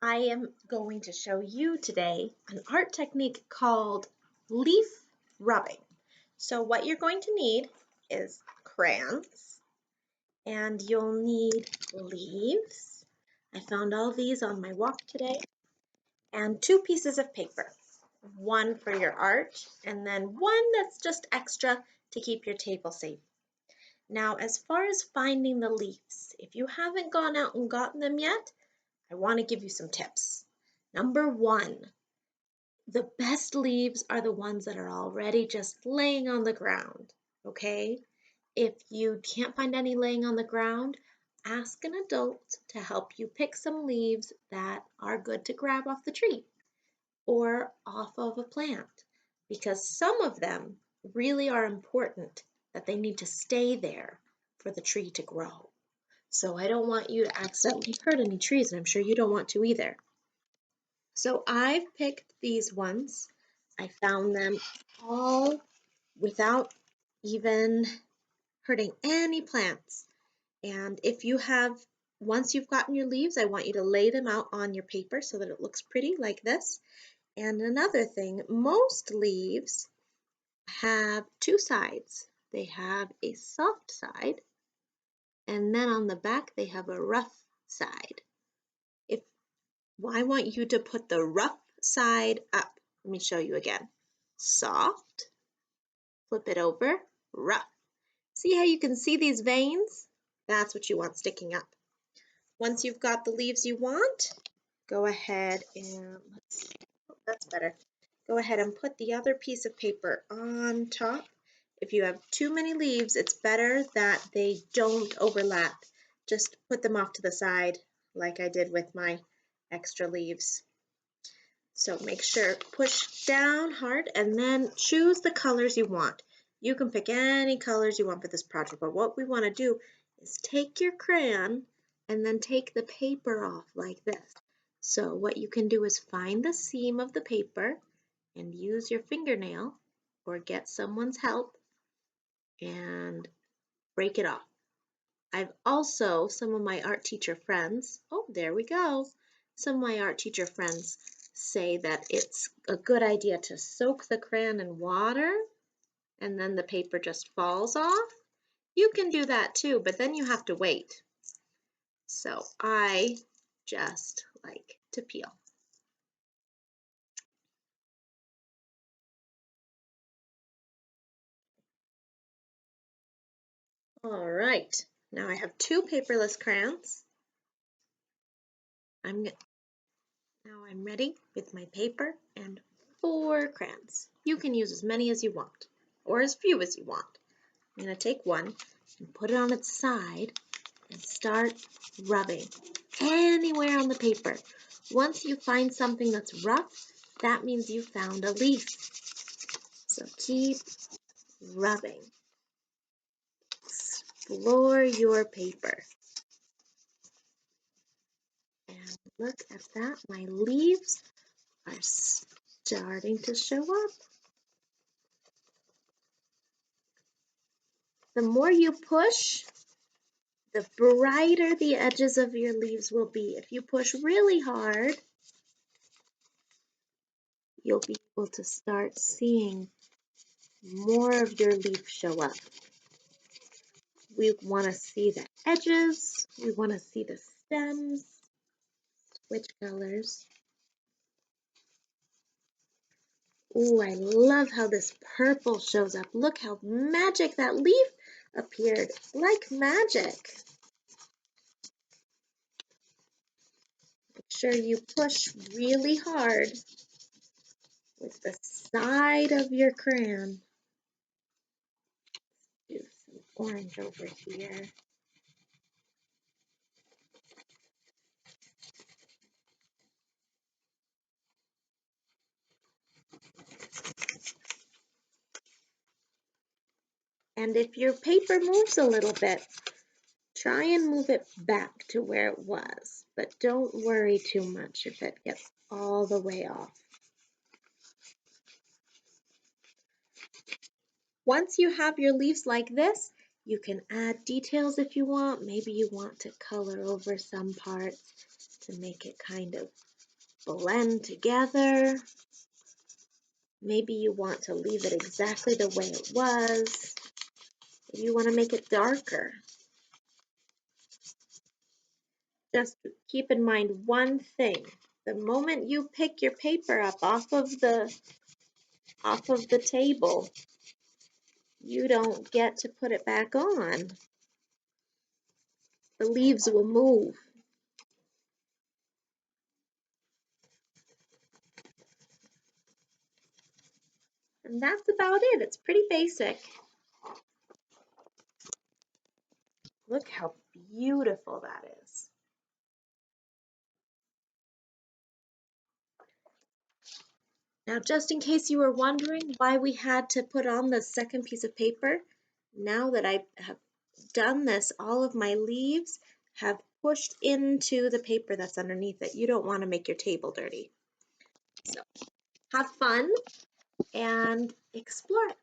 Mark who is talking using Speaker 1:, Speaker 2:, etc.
Speaker 1: I am going to show you today an art technique called leaf rubbing. So what you're going to need is crayons and you'll need leaves. I found all these on my walk today and two pieces of paper, one for your art and then one that's just extra to keep your table safe. Now, as far as finding the leaves, if you haven't gone out and gotten them yet, I want to give you some tips. Number one, the best leaves are the ones that are already just laying on the ground, okay? If you can't find any laying on the ground, ask an adult to help you pick some leaves that are good to grab off the tree or off of a plant because some of them really are important that they need to stay there for the tree to grow. So I don't want you to accidentally hurt any trees, and I'm sure you don't want to either. So I've picked these ones. I found them all without even hurting any plants. And if you have, once you've gotten your leaves, I want you to lay them out on your paper so that it looks pretty like this. And another thing, most leaves have two sides. They have a soft side, and then on the back they have a rough side. If I want you to put the rough side up. Let me show you again. Soft, flip it over, rough. See how you can see these veins? That's what you want sticking up. Once you've got the leaves you want, go ahead and that's better. Go ahead and put the other piece of paper on top. If you have too many leaves, it's better that they don't overlap. Just put them off to the side like I did with my extra leaves. So make sure, push down hard and then choose the colors you want. You can pick any colors you want for this project, but what we want to do is take your crayon and then take the paper off like this. So what you can do is find the seam of the paper and use your fingernail or get someone's help and break it off. I've also, some of my art teacher friends, oh, there we go. Some of my art teacher friends say that it's a good idea to soak the crayon in water and then the paper just falls off. You can do that too, but then you have to wait. So I just like to peel. All right, now I have two paperless crayons. Now I'm ready with my paper and four crayons. You can use as many as you want or as few as you want. I'm going to take one and put it on its side and start rubbing anywhere on the paper. Once you find something that's rough, that means you found a leaf. So keep rubbing. Explore your paper. And look at that, my leaves are starting to show up. The more you push, the brighter the edges of your leaves will be. If you push really hard, you'll be able to start seeing more of your leaf show up. We want to see the edges, we want to see the stems, switch colors. Oh, I love how this purple shows up. Look how magic that leaf appeared, like magic. Make sure you push really hard with the side of your crayon. Do some orange over here. And if your paper moves a little bit, try and move it back to where it was, but don't worry too much if it gets all the way off. Once you have your leaves like this, you can add details if you want. Maybe you want to color over some parts to make it kind of blend together. Maybe you want to leave it exactly the way it was. Maybe you want to make it darker. Just keep in mind one thing. The moment you pick your paper up off of the table, you don't get to put it back on. The leaves will move. And that's about it. It's pretty basic. Look how beautiful that is. Now, just in case you were wondering why we had to put on the second piece of paper, now that I have done this, all of my leaves have pushed into the paper that's underneath it. You don't want to make your table dirty. So have fun and explore it.